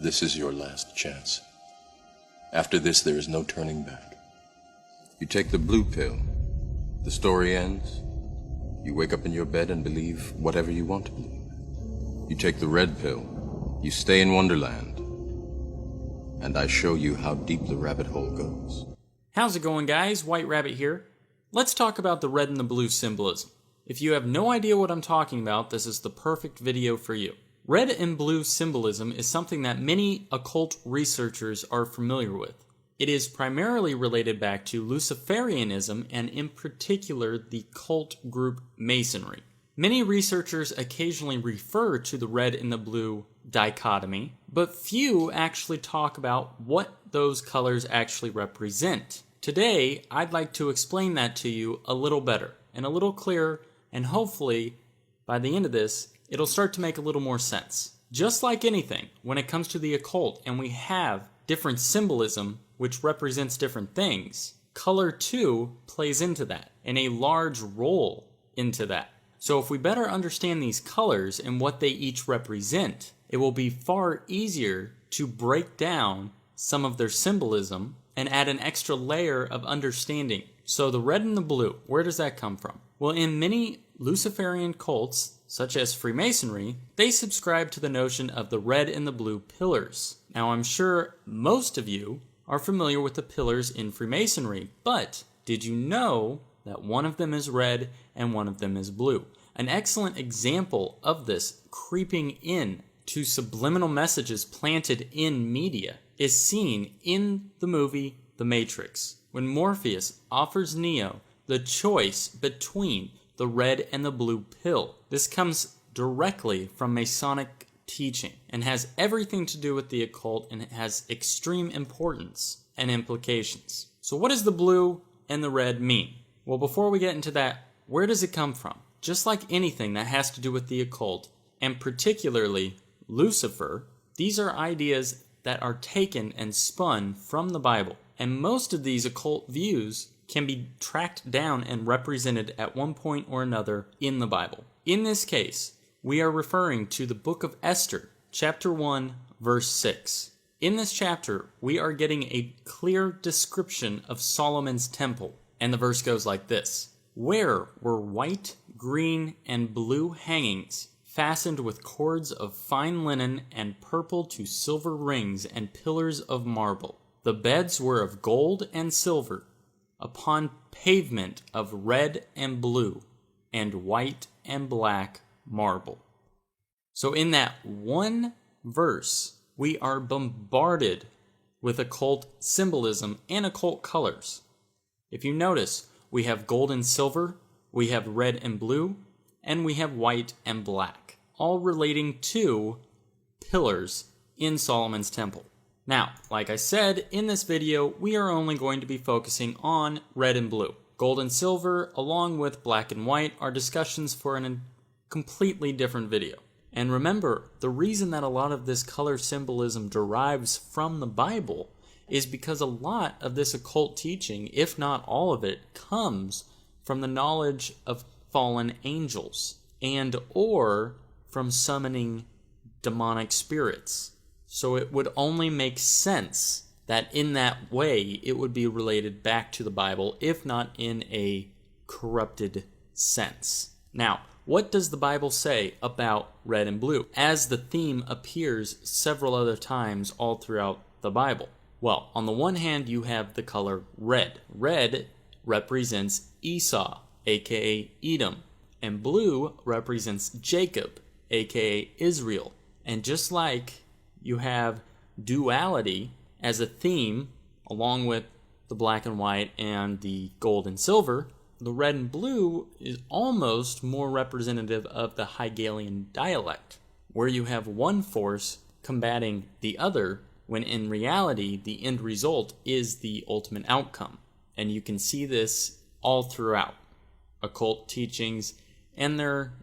This is your last chance. After this, there is no turning back. You take the blue pill. The story ends. You wake up in your bed and believe whatever you want to believe. You take the red pill. You stay in Wonderland. And I show you how deep the rabbit hole goes. How's it going, guys? White Rabbit here. Let's talk about the red and the blue symbolism. If you have no idea what I'm talking about, this is the perfect video for you. Red and blue symbolism is something that many occult researchers are familiar with. It is primarily related back to Luciferianism and in particular the cult group Masonry. Many researchers occasionally refer to the red and the blue dichotomy, but few actually talk about what those colors actually represent. Today, I'd like to explain that to you a little better and a little clearer, and hopefully, by the end of this, it'll start to make a little more sense. Just like anything, when it comes to the occult and we have different symbolism which represents different things, color too plays into that, and a large role into that. So if we better understand these colors and what they each represent, it will be far easier to break down some of their symbolism and add an extra layer of understanding. So the red and the blue, where does that come from? Well, in many Luciferian cults, such as Freemasonry, they subscribe to the notion of the red and the blue pillars. Now, I'm sure most of you are familiar with the pillars in Freemasonry, but did you know that one of them is red and one of them is blue? An excellent example of this creeping in to subliminal messages planted in media is seen in the movie The Matrix, when Morpheus offers Neo the choice between the red and the blue pill. This comes directly from Masonic teaching and has everything to do with the occult, and it has extreme importance and implications. So what does the blue and the red mean? Well, before we get into that, where does it come from? Just like anything that has to do with the occult, and particularly Lucifer, these are ideas that are taken and spun from the Bible. And most of these occult views can be tracked down and represented at one point or another in the Bible. In this case, we are referring to the book of Esther, chapter 1, verse 6. In this chapter, we are getting a clear description of Solomon's temple, and the verse goes like this: "Where were white, green, and blue hangings, fastened with cords of fine linen and purple to silver rings and pillars of marble. The beds were of gold and silver, upon pavement of red and blue, and white and black marble." So in that one verse, we are bombarded with occult symbolism and occult colors. If you notice, we have gold and silver, we have red and blue, and we have white and black, all relating to pillars in Solomon's temple. Now, like I said, in this video, we are only going to be focusing on red and blue. Gold and silver, along with black and white, are discussions for a completely different video. And remember, the reason that a lot of this color symbolism derives from the Bible is because a lot of this occult teaching, if not all of it, comes from the knowledge of fallen angels and or from summoning demonic spirits. So it would only make sense that in that way it would be related back to the Bible, if not in a corrupted sense. Now, what does the Bible say about red and blue, as the theme appears several other times all throughout the Bible? Well, on the one hand, you have the color red. Red represents Esau, aka Edom, and blue represents Jacob, aka Israel. And just like you have duality as a theme, along with the black and white and the gold and silver, the red and blue is almost more representative of the Hegelian dialect, where you have one force combating the other, when in reality the end result is the ultimate outcome. And you can see this all throughout occult teachings and their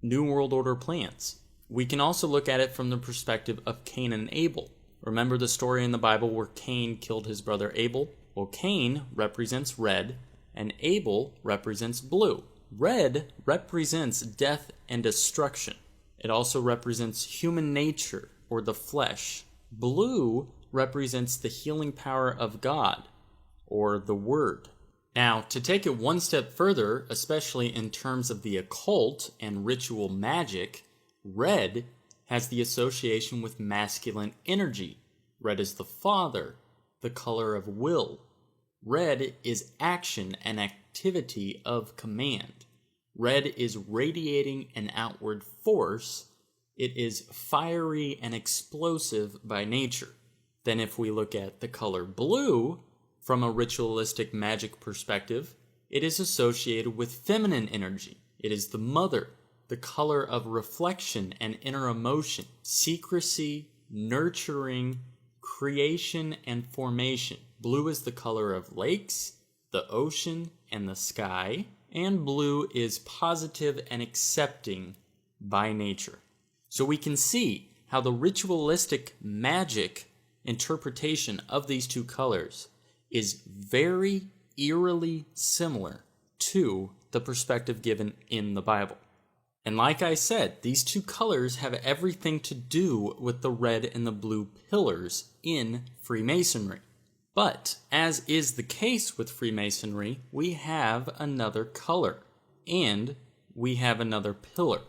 New World Order plans. We can also look at it from the perspective of Cain and Abel. Remember the story in the Bible where Cain killed his brother Abel? Well, Cain represents red, and Abel represents blue. Red represents death and destruction. It also represents human nature, or the flesh, Blue represents the healing power of God, or the Word. Now, to take it one step further, especially in terms of the occult and ritual magic, red has the association with masculine energy. Red is the father, the color of will. Red is action and activity of command. Red is radiating an outward force. It is fiery and explosive by nature. Then if we look at the color blue, from a ritualistic magic perspective, it is associated with feminine energy. It is the mother, the color of reflection and inner emotion, secrecy, nurturing, creation, and formation. Blue is the color of lakes, the ocean, and the sky, and blue is positive and accepting by nature. So we can see how the ritualistic magic interpretation of these two colors is very eerily similar to the perspective given in the Bible. And like I said, these two colors have everything to do with the red and the blue pillars in Freemasonry. But, as is the case with Freemasonry, we have another color, and we have another pillar.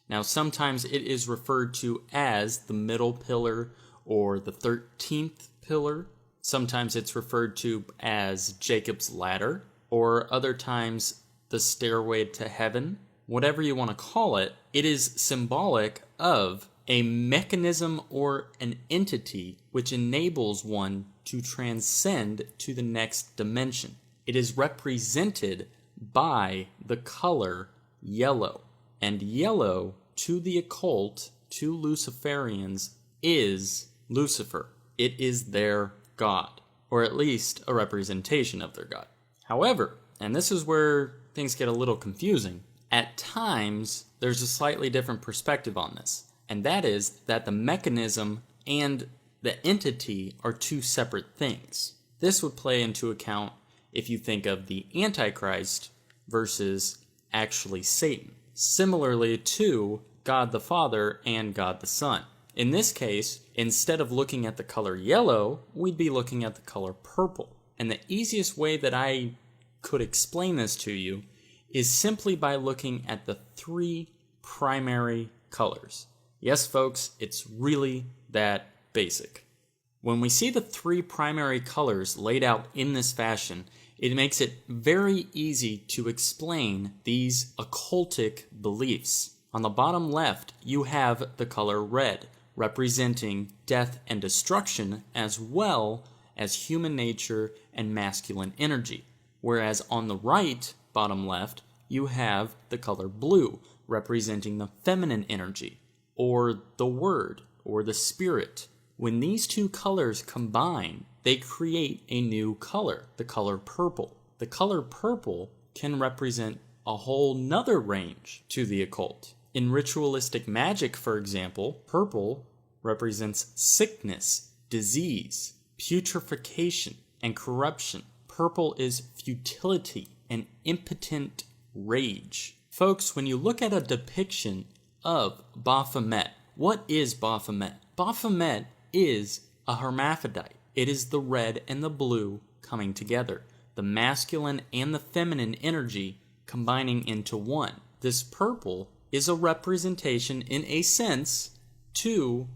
Now, sometimes it is referred to as the middle pillar or the 13th pillar. Sometimes it's referred to as Jacob's ladder, or other times the stairway to heaven. Whatever you want to call it, it is symbolic of a mechanism or an entity which enables one to transcend to the next dimension. It is represented by the color yellow. And yellow, to the occult, to Luciferians, is Lucifer. It is their God, or at least a representation of their God. However, and this is where things get a little confusing, at times there's a slightly different perspective on this, and that is that the mechanism and the entity are two separate things. This would play into account if you think of the Antichrist versus actually Satan, similarly to God the Father and God the Son. In this case, instead of looking at the color yellow, we'd be looking at the color purple. And the easiest way that I could explain this to you is simply by looking at the three primary colors. Yes, folks, it's really that basic. When we see the three primary colors laid out in this fashion, it makes it very easy to explain these occultic beliefs. On the bottom left, you have the color red, representing death and destruction, as well as human nature and masculine energy. Whereas on the right, bottom left, you have the color blue, representing the feminine energy, or the word, or the spirit. When these two colors combine, they create a new color, the color purple. The color purple can represent a whole nother range to the occult. In ritualistic magic, for example, purple represents sickness, disease, putrefaction, and corruption. Purple is futility and impotent rage. Folks, when you look at a depiction of Baphomet, what is Baphomet? Baphomet is a hermaphrodite. It is the red and the blue coming together, the masculine and the feminine energy combining into one. This purple is a representation, in a sense, to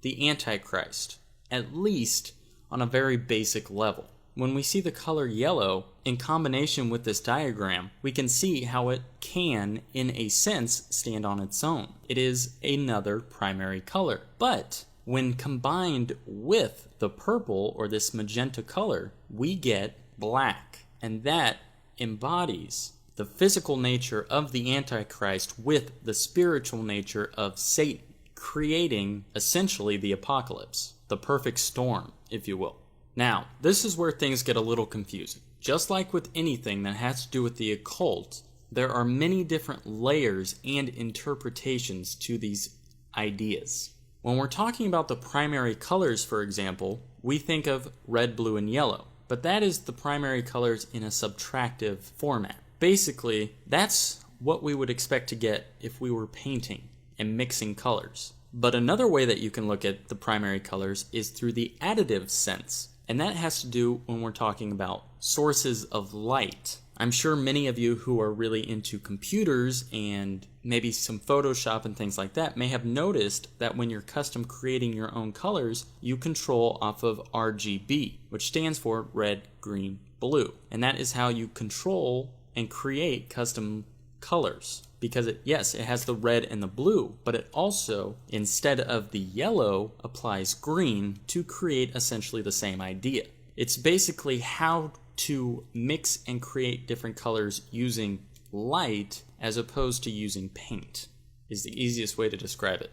the Antichrist, at least on a very basic level. When we see the color yellow in combination with this diagram, we can see how it can, in a sense, stand on its own. It is another primary color. But when combined with the purple, or this magenta color, we get black. And that embodies the physical nature of the Antichrist with the spiritual nature of Satan, creating essentially the apocalypse, the perfect storm, if you will. Now, this is where things get a little confusing. Just like with anything that has to do with the occult, there are many different layers and interpretations to these ideas. When we're talking about the primary colors, for example, we think of red, blue, and yellow, but that is the primary colors in a subtractive format. Basically, that's what we would expect to get if we were painting and mixing colors. But another way that you can look at the primary colors is through the additive sense. And that has to do when we're talking about sources of light. I'm sure many of you who are really into computers and maybe some Photoshop and things like that may have noticed that when you're custom creating your own colors, you control off of RGB, which stands for red, green, blue. And that is how you control and create custom colors. Because it has the red and the blue, but it also, instead of the yellow, applies green to create essentially the same idea. It's basically how to mix and create different colors using light as opposed to using paint, is the easiest way to describe it.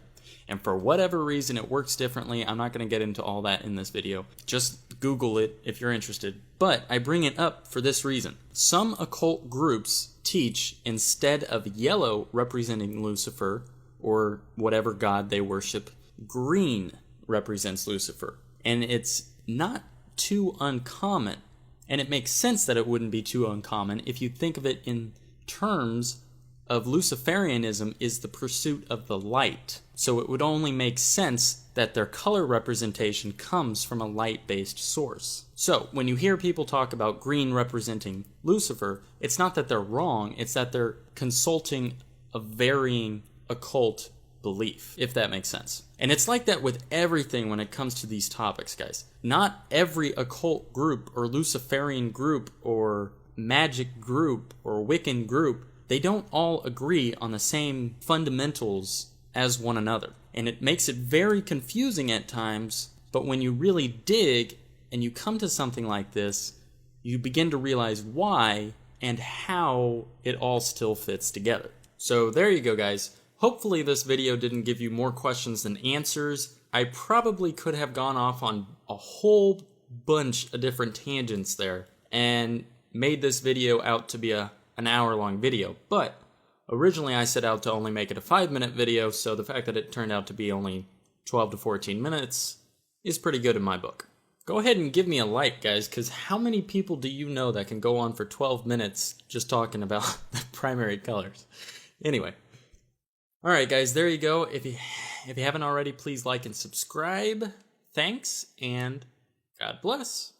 And for whatever reason it works differently. I'm not going to get into all that in this video. Just Google it if you're interested. But I bring it up for this reason. Some occult groups teach instead of yellow representing Lucifer or whatever god they worship, green represents Lucifer. And it's not too uncommon. And it makes sense that it wouldn't be too uncommon if you think of it in terms of Luciferianism is the pursuit of the light. So it would only make sense that their color representation comes from a light-based source. So when you hear people talk about green representing Lucifer, it's not that they're wrong, it's that they're consulting a varying occult belief, if that makes sense. And it's like that with everything when it comes to these topics, guys. Not every occult group or Luciferian group or magic group or Wiccan group, they don't all agree on the same fundamentals as one another. And it makes it very confusing at times, but when you really dig and you come to something like this, you begin to realize why and how it all still fits together. So there you go, guys. Hopefully this video didn't give you more questions than answers. I probably could have gone off on a whole bunch of different tangents there and made this video out to be an hour-long video, but originally I set out to only make it a 5-minute video, so the fact that it turned out to be only 12 to 14 minutes is pretty good in my book. Go ahead and give me a like, guys, because how many people do you know that can go on for 12 minutes just talking about the primary colors? Anyway. Alright, guys, there you go. If you haven't already, please like and subscribe. Thanks, and God bless.